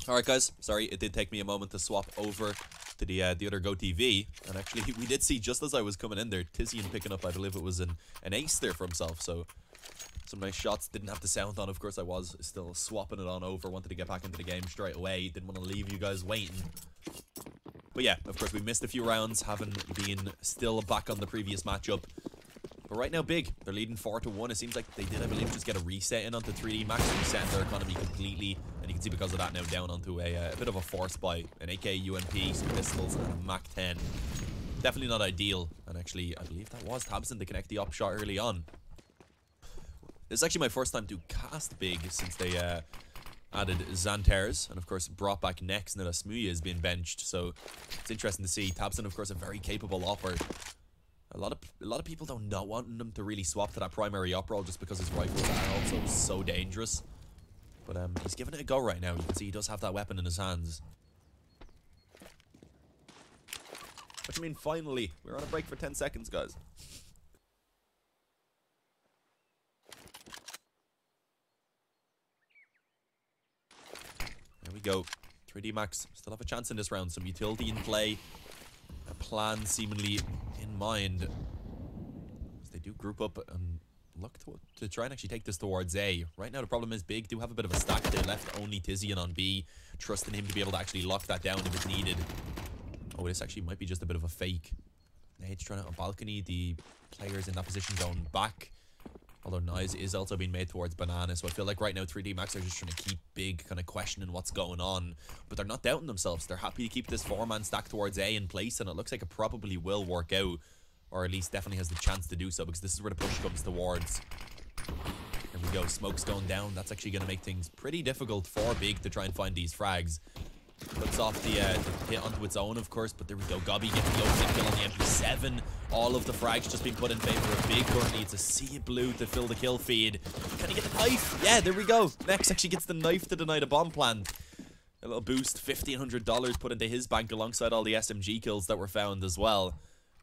Alright guys, sorry, it did take me a moment to swap over to the other Go TV, and actually we did see just as I was coming in there, Tizian picking up, I believe it was an ace there for himself, so some nice shots. Didn't have the sound on, of course. I was still swapping it on over, wanted to get back into the game straight away, didn't want to leave you guys waiting. But yeah, of course we missed a few rounds, having been still back on the previous matchup. But right now, big. They're leading 4-1. It seems like they did, I believe, just get a reset in onto 3D Max, reset their economy completely. And you can see because of that now down onto a bit of a force buy. An AK UMP, some pistols, and a Mac 10. Definitely not ideal. And actually, I believe that was Tabson to connect the up shot early on. This is actually my first time to cast big since they added Xantares. And of course, brought back Nex now that Smuya has been benched. So it's interesting to see. Tabson, of course, a very capable opper. A lot of people don't not want him to really swap to that primary up roll just because his rifles are also so dangerous. But he's giving it a go right now. You can see he does have that weapon in his hands. What do you mean finally? We're on a break for 10 seconds, guys. There we go. 3D Max still have a chance in this round. Some utility in play. A plan seemingly in mind. As they do group up and look to try and actually take this towards A. Right now the problem is big do have a bit of a stack. They left only Tizian on B, trusting him to be able to actually lock that down if it's needed. Oh, this actually might be just a bit of a fake. Nate's trying out on balcony. The players in that position going back. Although Nice is also being made towards Banana, so I feel like right now 3D Max are just trying to keep big, kind of questioning what's going on. But they're not doubting themselves. They're happy to keep this 4-man stack towards A in place, and it looks like it probably will work out. Or at least definitely has the chance to do so, because this is where the push comes towards. There we go, smoke's going down. That's actually going to make things pretty difficult for Big to try and find these frags. Puts off the hit onto its own, of course, but there we go. Gobby gets the opening kill on the MP7. All of the frags just being put in favor of Big. Currently, it's a sea of blue to fill the kill feed. Can he get the knife? Yeah, there we go. Nex actually gets the knife to deny the bomb plant. A little boost, $1,500 put into his bank alongside all the SMG kills that were found as well.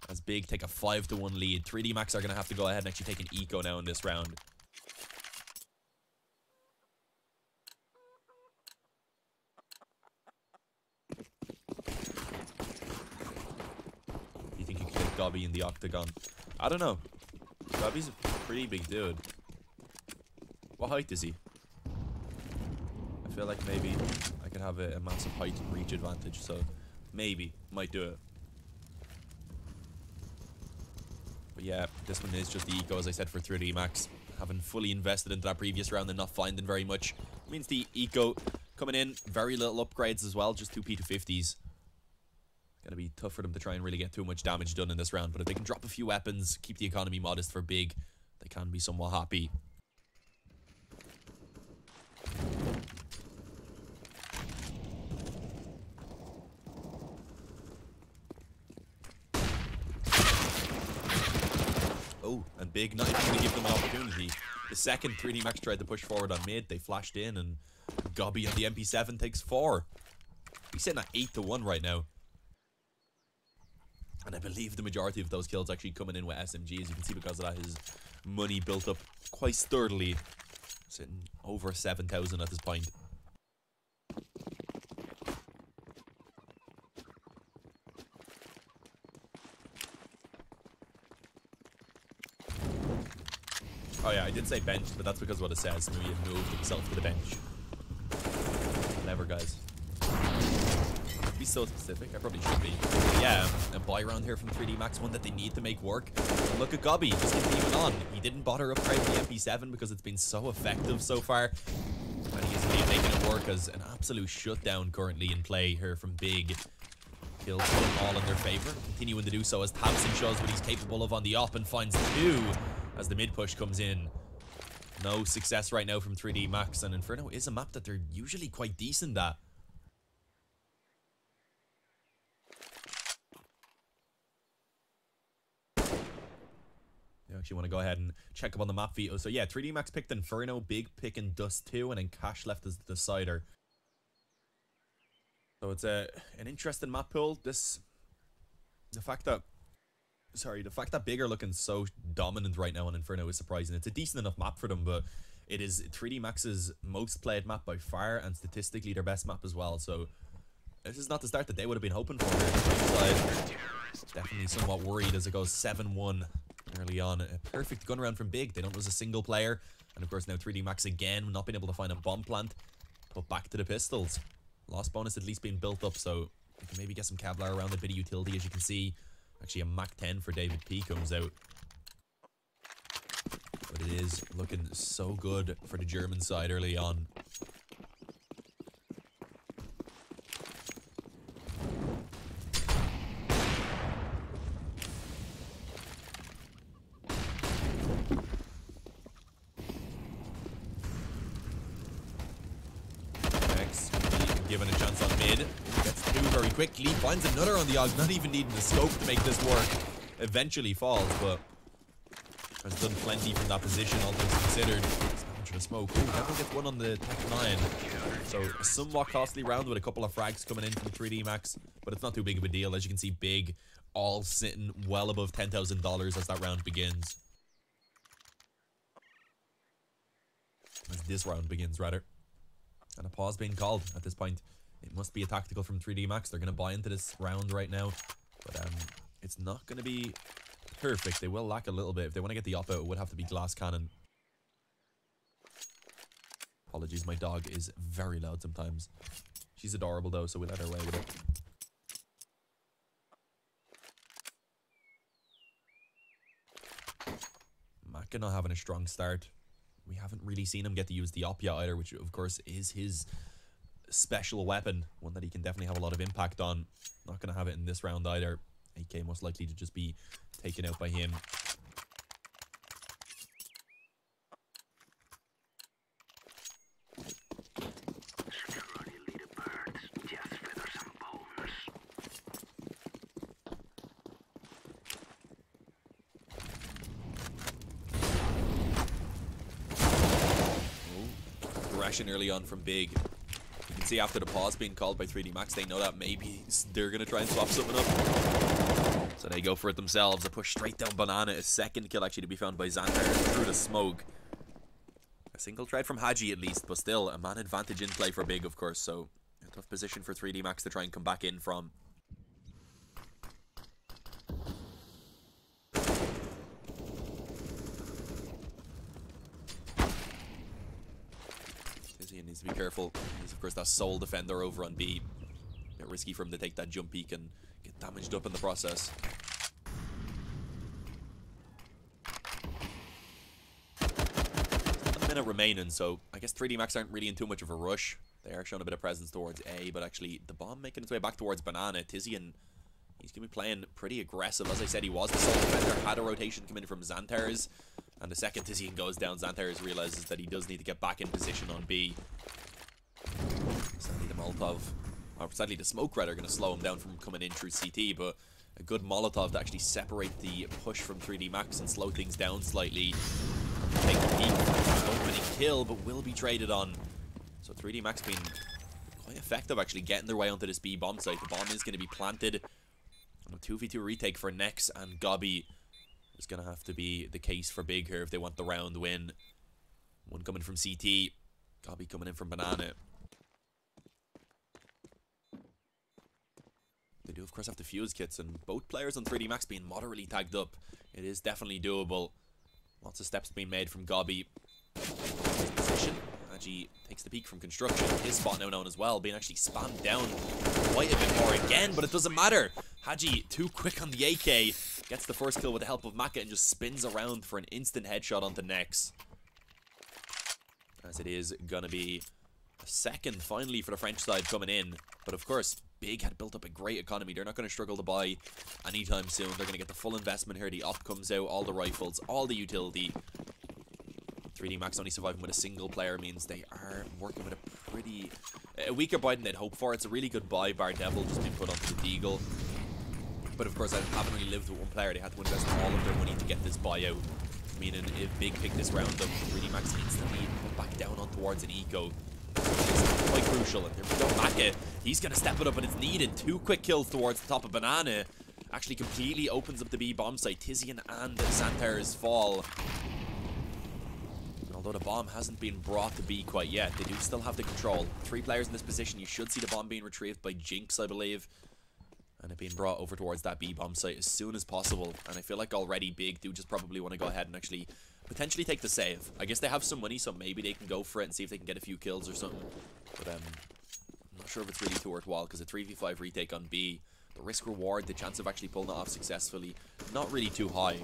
As Big take a 5-1 lead. 3D Max are going to have to go ahead and actually take an eco now in this round. Gobby in the octagon. I don't know. Gobby's a pretty big dude. What height is he? I feel like maybe I could have a massive height and reach advantage, so maybe might do it. But yeah, this one is just the eco, as I said, for 3D Max. Having fully invested into that previous round and not finding very much. Means the eco coming in, very little upgrades as well, just 2 P250s. Gonna be tough for them to try and really get too much damage done in this round, but if they can drop a few weapons, keep the economy modest for Big, they can be somewhat happy. Oh, and Big not even gonna give them an opportunity. The second 3D Max tried to push forward on mid, they flashed in, and Gobby on the MP7 takes 4. He's sitting at 8-1 right now. And I believe the majority of those kills actually coming in with SMGs. You can see because of that, his money built up quite sturdily. Sitting over 7,000 at this point. Oh yeah, I did say bench, but that's because of what it says. He moved himself to the bench. Whatever, guys. Be so specific. I probably should be. But yeah, a buy round here from 3D Max, one that they need to make work. And look at Gobby, just keeping on. He didn't bother upgrading the MP7 because it's been so effective so far. And he is indeed making it work as an absolute shutdown currently in play here from Big. Kills all in their favor, continuing to do so as Tabson shows what he's capable of on the op and finds 2 as the mid push comes in. No success right now from 3D Max, and Inferno is a map that they're usually quite decent at. You actually want to go ahead and check up on the map veto. So yeah, 3D Max picked Inferno, Big picking Dust 2, and then Cash left as the decider. So it's an interesting map pool. The fact that Big are looking so dominant right now on Inferno is surprising. It's a decent enough map for them, but It is 3D Max's most played map by far, and statistically their best map as well. So this is not the start that they would have been hoping for here. Definitely somewhat worried as it goes 7-1 early on. A perfect gun round from Big. They don't lose a single player. And of course now 3D Max again, not being able to find a bomb plant. Put back to the pistols. Lost bonus at least being built up, so you can maybe get some Kevlar around, a bit of utility, as you can see. Actually a Mach 10 for David P comes out. But it is looking so good for the German side early on. Given a chance on mid, gets two very quickly, finds another on the Og, not even needing the scope to make this work. Eventually falls, but has done plenty from that position, all things considered. It's the smoke. Ooh, Devil gets one on the Tech 9. So a somewhat costly round with a couple of frags coming in from 3D Max, but it's not too big of a deal. As you can see, Big all sitting well above $10,000 as that round begins. As this round begins, rather. And a pause being called at this point. It must be a tactical from 3D Max. They're going to buy into this round right now. But it's not going to be perfect. They will lack a little bit. If they want to get the op out, it would have to be glass cannon. Apologies, my dog is very loud sometimes. She's adorable though, so we let her away with it. Maka not having a strong start. We haven't really seen him get to use the op yet either, which of course is his special weapon. One that he can definitely have a lot of impact on. Not going to have it in this round either. AK most likely to just be taken out by him. Early on from Big. You can see after the pause being called by 3D Max, they know that maybe they're going to try and swap something up. So they go for it themselves. A push straight down Banana. A second kill actually to be found by Xantar through the smoke. A single trade from Haji at least, but still a man advantage in play for Big, of course. So a tough position for 3D Max to try and come back in from. Needs to be careful. He's of course that sole defender over on B. A bit risky for him to take that jump peek and get damaged up in the process. A minute remaining, so I guess 3D Max aren't really in too much of a rush. They are showing a bit of presence towards A, but actually the bomb making its way back towards Banana. Tizian, he's going to be playing pretty aggressive. As I said, he was the sole defender, had a rotation come in from Xantar's. And the second Tizian goes down, Xantar realizes that he does need to get back in position on B. Sadly, the Molotov, or sadly the smoke rather, going to slow him down from coming in through CT, but a good Molotov to actually separate the push from 3D Max and slow things down slightly. Take the peak, opening kill, but will be traded on. So 3D Max being quite effective actually getting their way onto this B bomb site. The bomb is going to be planted. And a 2v2 retake for Nex and Gobby is going to have to be the case for Big here if they want the round win. One coming from CT, Gobby coming in from Banana. They do of course have the fuse kits, and both players on 3D Max being moderately tagged up. It is definitely doable. Lots of steps being made from Gobby. His position. Haji takes the peek from construction. His spot now known as well, being actually spammed down quite a bit more again, but it doesn't matter. Haji, too quick on the AK, gets the first kill with the help of Maka and just spins around for an instant headshot onto Nex. As it is going to be a second finally for the French side coming in. But of course, Big had built up a great economy. They're not going to struggle to buy anytime soon. They're going to get the full investment here. The op comes out, all the rifles, all the utility. 3D Max only surviving with a single player means they are working with a weaker buy than they'd hoped for. It's a really good buy, bar Devil just being put onto the Deagle. But of course, I haven't really lived with one player. They had to invest all of their money to get this buyout. Meaning, if Big picked this round up, 3D Max instantly put back down on towards an eco. It's quite crucial. And there we go, Maka. He's going to step it up, and it's needed. 2 quick kills towards the top of Banana. Actually completely opens up the B bomb site. Tizian and Xantar's fall. Although the bomb hasn't been brought to B quite yet. They do still have the control. 3 players in this position. You should see the bomb being retrieved by Jinx, I believe. And it being brought over towards that B bomb site as soon as possible. And I feel like already Big do just probably want to go ahead and actually potentially take the save. I guess they have some money, so maybe they can go for it and see if they can get a few kills or something. But I'm not sure if it's really too worthwhile, because a 3v5 retake on B, the risk reward, the chance of actually pulling it off successfully, not really too high.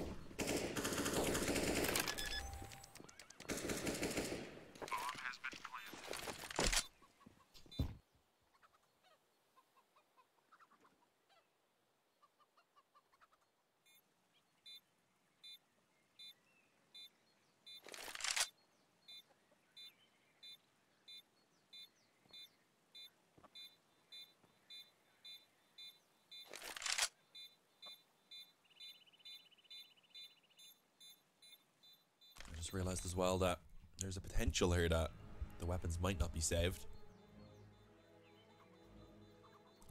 Just realized as well that there's a potential here that the weapons might not be saved.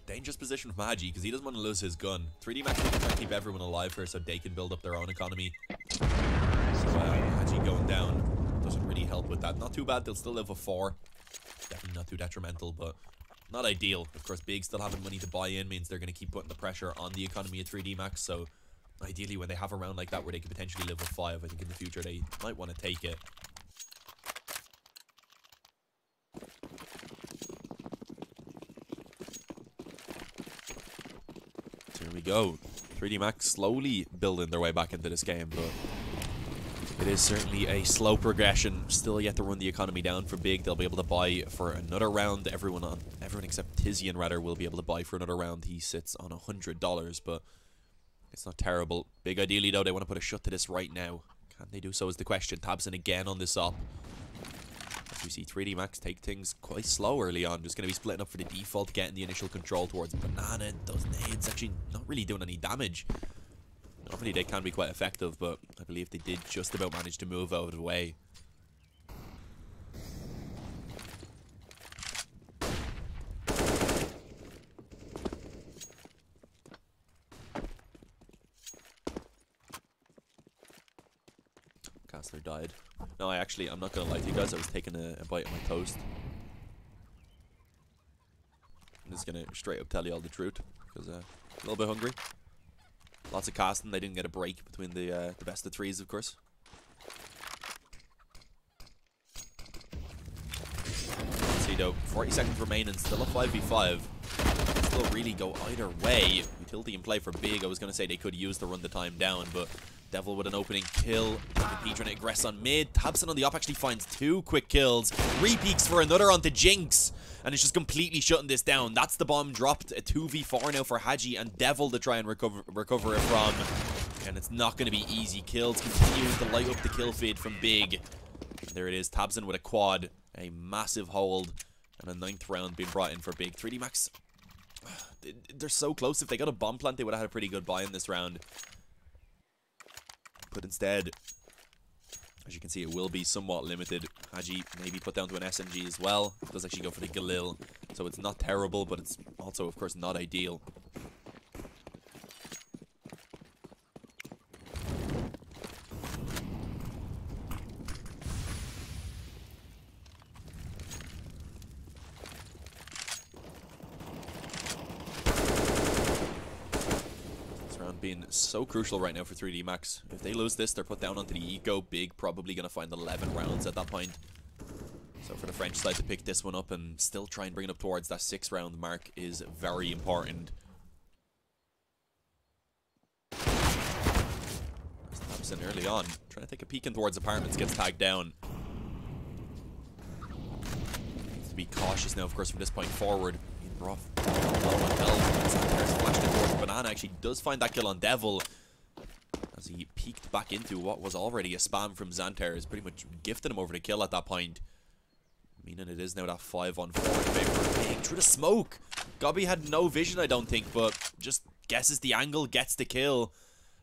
Dangerous position from Haji, because he doesn't want to lose his gun. 3D Max can try to keep everyone alive here so they can build up their own economy. So Haji going down doesn't really help with that. Not too bad, they'll still live with 4. Definitely not too detrimental, but not ideal. Of course, Big still having money to buy in means they're going to keep putting the pressure on the economy of 3D Max, so ideally, when they have a round like that where they could potentially live with 5, I think in the future they might want to take it. So here we go. 3D Max slowly building their way back into this game, but it is certainly a slow progression. Still yet to run the economy down for Big. They'll be able to buy for another round. Everyone except Tizian, rather, will be able to buy for another round. He sits on $100, but it's not terrible. Big ideally, though, they want to put a shut to this right now. Can they do so is the question. Tabson again on this op. As we see 3D Max take things quite slow early on. Just going to be splitting up for the default, getting the initial control towards Banana. Those nades actually not really doing any damage. Normally they can be quite effective, but I believe they did just about manage to move out of the way. Castler died. No, I'm not gonna lie to you guys, I was taking a bite of my toast. I'm just gonna straight up tell you all the truth, because a little bit hungry. Lots of casting, they didn't get a break between the best of 3s, of course. Let's see though, 40 seconds remaining, still a 5v5. Still really go either way. Utility in play for Big. I was gonna say they could use to run the time down, but Devil with an opening kill. P trying to aggress on mid. Tabson on the op actually finds 2 quick kills. Repeaks for another onto Jinx. And it's just completely shutting this down. That's the bomb dropped. A 2v4 now for Haji and Devil to try and recover it from. And it's not going to be easy. Kills continuing to light up the kill feed from Big. And there it is. Tabson with a quad. A massive hold. And a 9th round being brought in for Big. 3D Max. They're so close. If they got a bomb plant, they would have had a pretty good buy in this round. But instead, as you can see, it will be somewhat limited. Haji maybe put down to an SMG as well. It does actually go for the Galil. So it's not terrible, but it's also, of course, not ideal. Being so crucial right now for 3D Max. If they lose this, they're put down onto the eco. Big probably going to find 11 rounds at that point. So for the French side to pick this one up and still try and bring it up towards that 6 round mark is very important. Thompson early on, trying to take a peek in towards apartments, gets tagged down. Needs to be cautious now, of course, from this point forward. Rough. Flashed it towards Banana. Actually does find that kill on Devil as he peeked back into what was already a spam from Xanter. Is pretty much gifted him over the kill at that point, meaning it is now that 5-on-4 in favor of Big through the smoke. Gobby had no vision, I don't think, but just guesses the angle, gets the kill,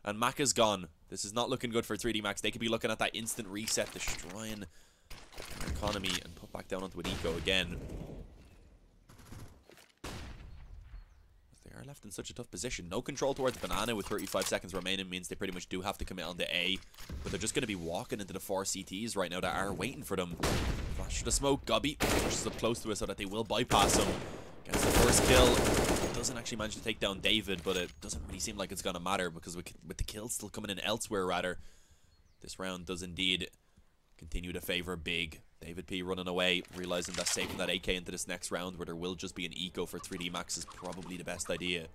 and Mac is gone. This is not looking good for 3D Max. They could be looking at that instant reset, destroying their economy, and put back down onto an eco again. are left in such a tough position. No control towards Banana with 35 seconds remaining means they pretty much do have to commit on the A. But they're just going to be walking into the 4 CTs right now that are waiting for them. Flash to the smoke. Gobby pushes up close to it so that they will bypass him. Gets the first kill. Doesn't actually manage to take down David, but it doesn't really seem like it's going to matter because with the kills still coming in elsewhere, rather, this round does indeed continue to favor Big. David P running away, realizing that saving that AK into this next round where there will just be an eco for 3D Max is probably the best idea.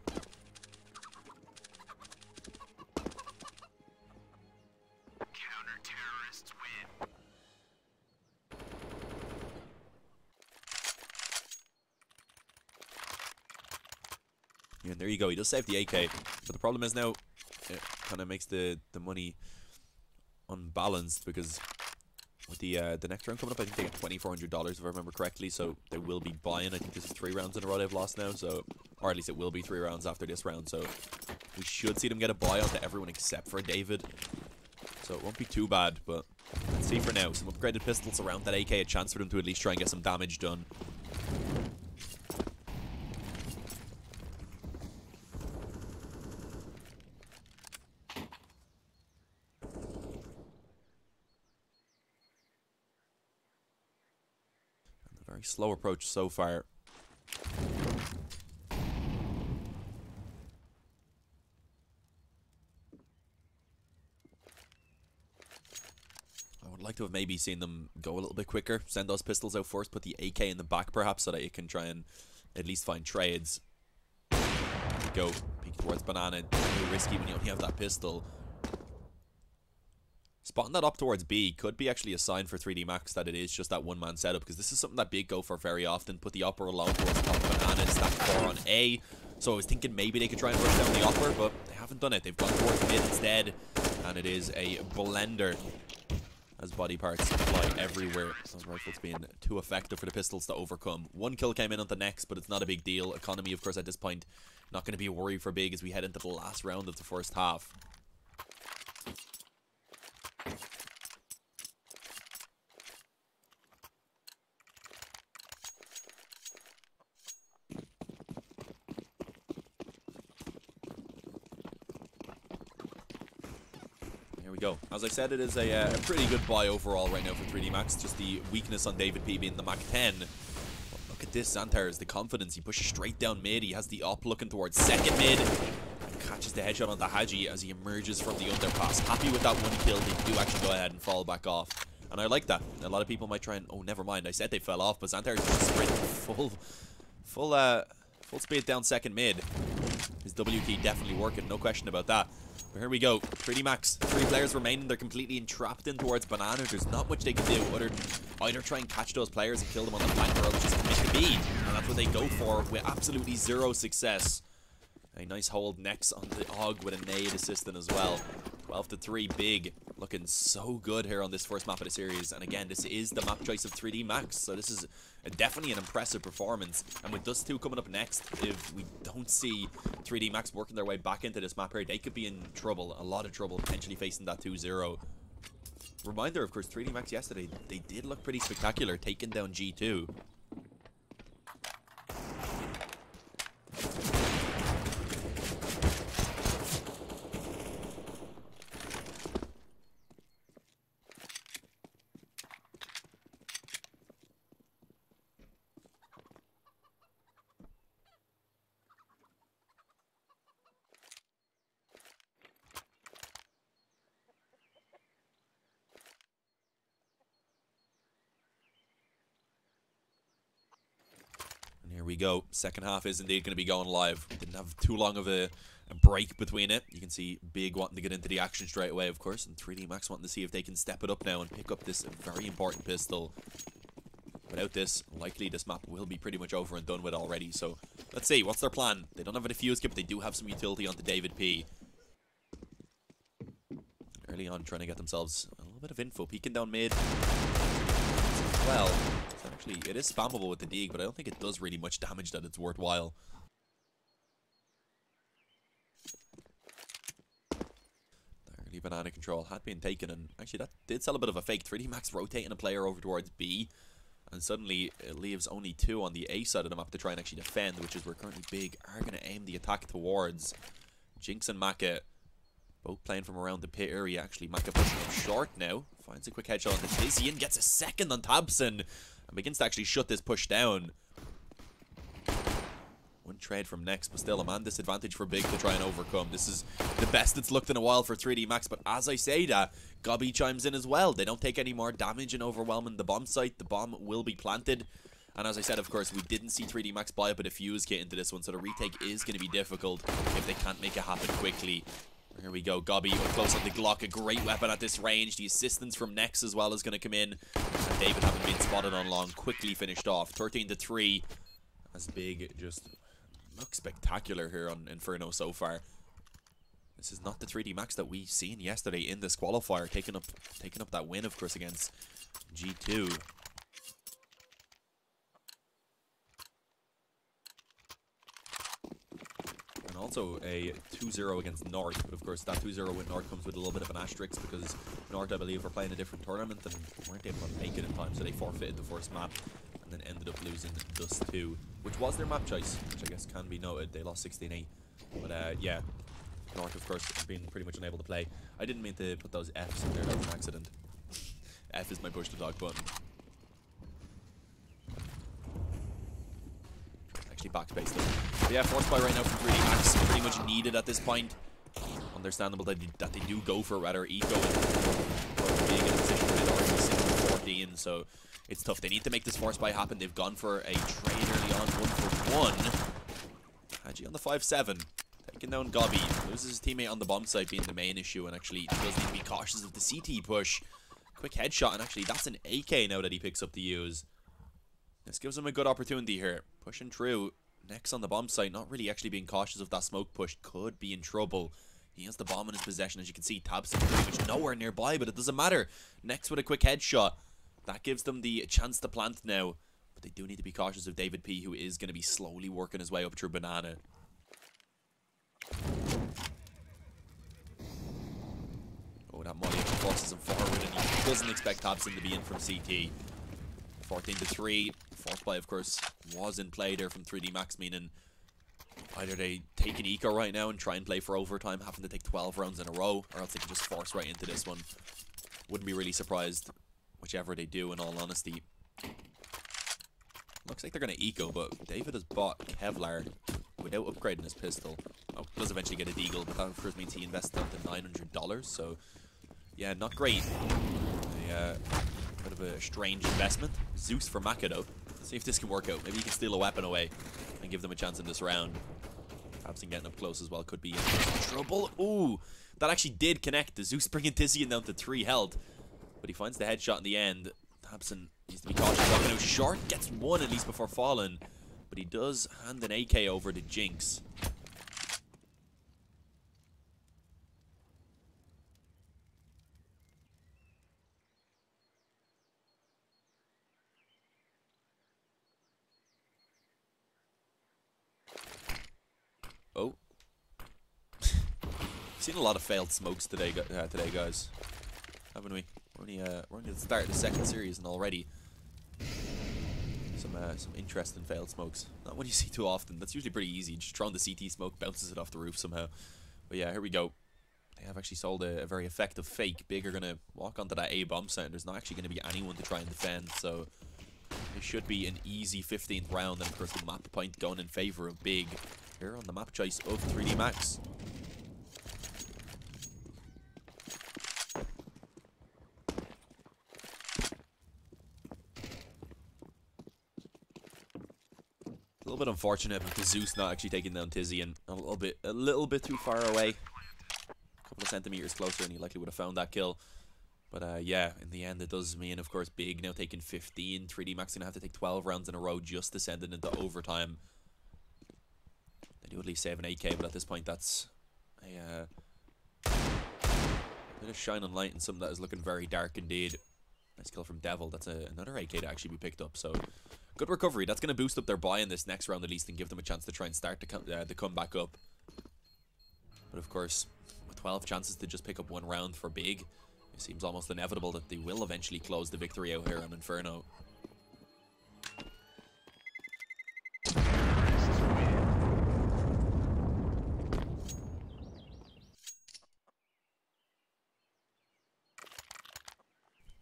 Counter-terrorists win. Yeah, and there you go. He does save the AK, but the problem is now it kind of makes the money unbalanced because with the next round coming up, I think they get $2,400 if I remember correctly, so they will be buying. I think this is 3 rounds in a row they've lost now, so, or at least it will be 3 rounds after this round, so we should see them get a buy onto everyone except for David, so it won't be too bad, but let's see for now. Some upgraded pistols around that AK, a chance for them to at least try and get some damage done. Very slow approach so far. I would like to have maybe seen them go a little bit quicker. Send those pistols out first, put the AK in the back perhaps so that you can try and at least find trades. Go. Peek towards Banana. Too risky when you only have that pistol. Spotting that up towards B could be actually a sign for 3D Max that it is just that one-man setup, because this is something that Big go for very often. Put the upper alone towards the top of Banana, stack 4 on A. So I was thinking maybe they could try and rush down the upper, but they haven't done it. They've gone towards mid instead, and it is a blender as body parts fly everywhere. Those rifles being too effective for the pistols to overcome. 1 kill came in on the next, but it's not a big deal. Economy, of course, at this point, not going to be a worry for Big as we head into the last round of the first half. Go. As I said, it is a pretty good buy overall right now for 3D Max. Just the weakness on David P being the Mach 10. But look at this, Xanthars, the confidence. He pushes straight down mid. He has the up looking towards second mid. Catches the headshot on the Haji as he emerges from the underpass. Happy with that 1 kill. They do actually go ahead and fall back off. And I like that. A lot of people might try and, oh, never mind. I said they fell off, but Xanthars just sprint full speed down second mid. His W key definitely working, no question about that. But here we go. 3D Max. 3 players remaining. They're completely entrapped in towards Banana. There's not much they can do other than either try and catch those players and kill them on the flank or just commit to B. And that's what they go for with absolutely 0 success. A nice hold next on the Og with a nade assistant as well. 12-3, Big. Looking so good here on this first map of the series. And again, this is the map choice of 3D Max. So this is definitely an impressive performance. And with Dust 2 coming up next, if we don't see 3D Max working their way back into this map here, they could be in trouble. A lot of trouble potentially facing that 2-0. Reminder, of course, 3D Max yesterday, they did look pretty spectacular, taking down G2. Here we go. Second half is indeed going to be going live. Didn't have too long of a break between it. You can see Big wanting to get into the action straight away, of course, and 3D Max wanting to see if they can step it up now and pick up this very important pistol. Without this, likely this map will be pretty much over and done with already. So let's see, what's their plan? They don't have a defuse kit, but they do have some utility onto David P. Early on, trying to get themselves a little bit of info, peeking down mid. Well, actually, it is spammable with the Deeg, but I don't think it does really much damage that it's worthwhile. Early Banana control had been taken, and actually that did sell a bit of a fake. 3D Max rotating a player over towards B. And suddenly it leaves only 2 on the A side of the map to try and actually defend, which is where currently Big are going to aim the attack towards. Jinx and Maka both playing from around the pit area. Actually, Maka pushing up short now. Finds a quick headshot on the Tizian, gets a second on Tabson, and begins to actually shut this push down. One trade from Next, but still a man disadvantage for Big to try and overcome. This is the best it's looked in a while for 3D Max, but as I say that, Gobby chimes in as well. They don't take any more damage in overwhelming the bomb site. The bomb will be planted. And as I said, of course, we didn't see 3D Max buy up a defuse kit into this one, so the retake is going to be difficult if they can't make it happen quickly. Here we go, Gobby up close on the Glock, a great weapon at this range. The assistance from Nex as well is going to come in. And David, having been spotted on long, quickly finished off. 13-3, as Big just looks spectacular here on Inferno so far. This is not the 3D Max that we seen yesterday in this qualifier, taking up that win, of course, against G2. And also a 2-0 against North, but of course that 2-0 with North comes with a little bit of an asterisk because North, I believe, were playing a different tournament and weren't able to make it in time, so they forfeited the first map and then ended up losing Dust 2, which was their map choice, which I guess can be noted. They lost 16-8, but yeah, North, of course, has been pretty much unable to play. I didn't mean to put those Fs in there, that was an accident. F is my push to talk button. Actually backspace them. But yeah, force buy right now from 3D Max, pretty much needed at this point. Understandable that they do go for rather eco and being in a position where they'd already seen 14, so it's tough. They need to make this force buy happen. They've gone for a trade early on, 1-for-1. Haji on the 5-7. Taking down Gobby. Loses his teammate on the bomb site being the main issue, and actually does need to be cautious of the CT push. Quick headshot, and actually that's an AK now that he picks up to use. This gives him a good opportunity here. Pushing through. Next on the bomb site, not really actually being cautious of that smoke push. Could be in trouble. He has the bomb in his possession. As you can see, Tabson pretty much nowhere nearby, but it doesn't matter. Next with a quick headshot. That gives them the chance to plant now. But they do need to be cautious of David P, who is going to be slowly working his way up through Banana. Oh, that molly forces him forward, and he doesn't expect Tabson to be in from CT. 14-3. Force buy, of course, was in play there from 3D Max, meaning either they take an eco right now and try and play for overtime, having to take 12 rounds in a row, or else they can just force right into this one. Wouldn't be really surprised whichever they do, in all honesty. Looks like they're going to eco, but David has bought Kevlar without upgrading his pistol. Oh, does eventually get a deagle, but that of course means he invested up to $900, so yeah, not great. A bit of a strange investment. Zeus for Maka though. Let's see if this can work out. Maybe he can steal a weapon away and give them a chance in this round. Tabson getting up close as well could be in trouble. Ooh, that actually did connect. The Zeus bringing Tizian down to 3 health, but he finds the headshot in the end. Tabson needs to be cautious. Walking out short, gets one at least before falling, but he does hand an AK over to Jinx. Oh, seen a lot of failed smokes today, guys, haven't we? We're only at the start of the second series, and already some interesting failed smokes. Not what you see too often. That's usually pretty easy. Just throwing the CT smoke, bounces it off the roof somehow. But yeah, here we go. They have actually sold a very effective fake. Big are gonna walk onto that A bomb site. There's not actually gonna be anyone to try and defend, so it should be an easy 15th round. And of course, the map point going in favor of Big here on the map choice of 3D Max. A little bit unfortunate with the Zeus not actually taking down Tizian. A little bit too far away. A couple of centimeters closer, and he likely would have found that kill. But yeah, in the end, it does mean, of course, Big now taking 15. 3D Max gonna have to take 12 rounds in a row just to send it into overtime. They do at least save an AK, but at this point, that's a bit of shining light in something that is looking very dark indeed. Nice kill from Devil. That's another AK to actually be picked up, so good recovery. That's going to boost up their buy in this next round at least and give them a chance to try and start to come back up. But of course, with 12 chances to just pick up 1 round for Big, it seems almost inevitable that they will eventually close the victory out here on Inferno.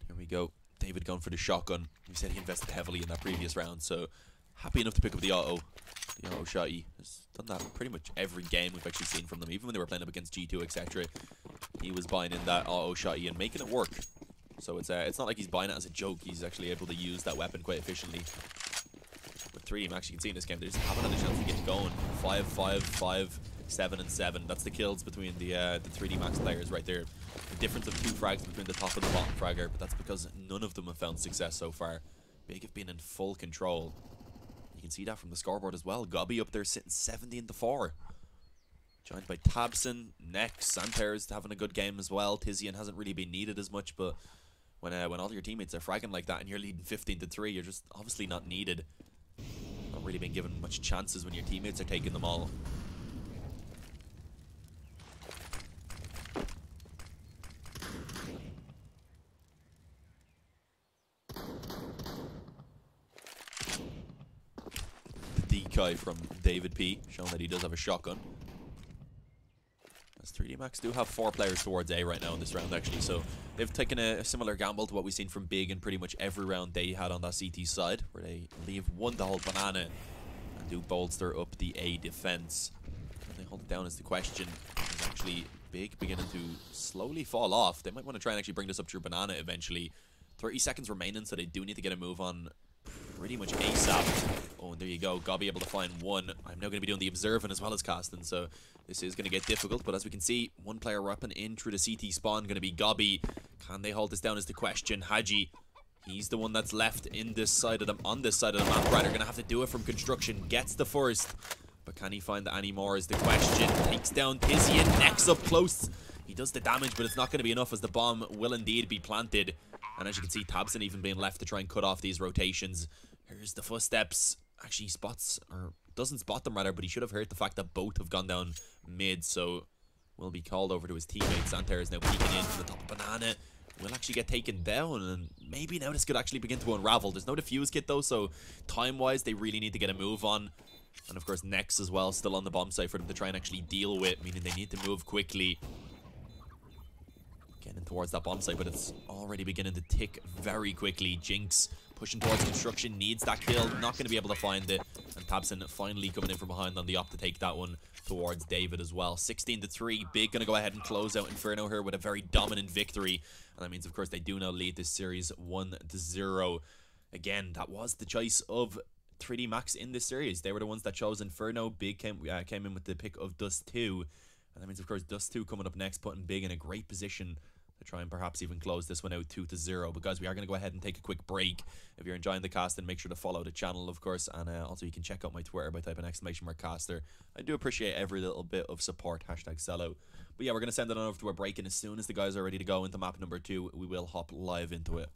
Here we go. David going for the shotgun. We said he invested heavily in that previous round, so happy enough to pick up the auto. The auto shotty. Has done that pretty much every game we've actually seen from them. Even when they were playing up against G2, etc. He was buying in that auto shotty and making it work. So it's not like he's buying it as a joke. He's actually able to use that weapon quite efficiently. With 3 team, actually, you can see in this game, they just haven't had a chance to get going. 5, 5, 5, 7, and 7. That's the kills between the 3D Max players right there. The difference of 2 frags between the top and the bottom fragger, but that's because none of them have found success so far. Big have been in full control. You can see that from the scoreboard as well. Gobby up there sitting 70-4. Joined by Tabson, Nex, Santer's having a good game as well. Tizian hasn't really been needed as much, but when all your teammates are fragging like that and you're leading 15-3, you're just obviously not needed. Not really been given much chances when your teammates are taking them all. The decoy from David P, showing that he does have a shotgun. As 3D Max do have 4 players towards A right now in this round, actually, so they've taken a similar gamble to what we've seen from Big in pretty much every round they had on that CT side, where they leave one to hold banana and do bolster up the A defense. Can they hold it down is the question. It's actually Big beginning to slowly fall off. They might want to try and actually bring this up through banana eventually. 30 seconds remaining, so they do need to get a move on pretty much ASAP. Oh, and there you go. Gobby able to find one. I'm now going to be doing the observing as well as casting, so this is going to get difficult. But as we can see, one player wrapping in through the CT spawn, going to be Gobby. Can they hold this down is the question. Haji, he's the one that's left in this side of them on this side of the map. Right, are going to have to do it from construction. Gets the first, but can he find any more is the question. Takes down Tizian. Next up close. He does the damage, but it's not going to be enough as the bomb will indeed be planted. And as you can see, Tabson even being left to try and cut off these rotations. Here's the footsteps. Actually spots, or doesn't spot them rather, but he should have heard the fact that both have gone down mid, so will be called over to his teammate. Santer is now peeking in from the top of banana. Will actually get taken down, and maybe now this could actually begin to unravel. There's no defuse kit though, so time-wise, they really need to get a move on. And of course, Nex as well, still on the bomb site for them to try and actually deal with, meaning they need to move quickly. Getting towards that bomb site, but it's already beginning to tick very quickly. Jinx pushing towards construction, needs that kill, not going to be able to find it. And Tabson finally coming in from behind on the op to take that one towards David as well. 16-3, Big going to go ahead and close out Inferno here with a very dominant victory. And that means, of course, they do now lead this series 1-0. Again, that was the choice of 3D Max in this series. They were the ones that chose Inferno. Big came in with the pick of Dust 2. And that means, of course, Dust 2 coming up next, putting Big in a great position to try and perhaps even close this one out 2-0. But guys, we are going to go ahead and take a quick break. If you're enjoying the cast, then make sure to follow the channel, of course. And also you can check out my Twitter by typing !caster. I do appreciate every little bit of support. #sellout. But yeah, we're going to send it on over to a break. And as soon as the guys are ready to go into map number 2, we will hop live into it.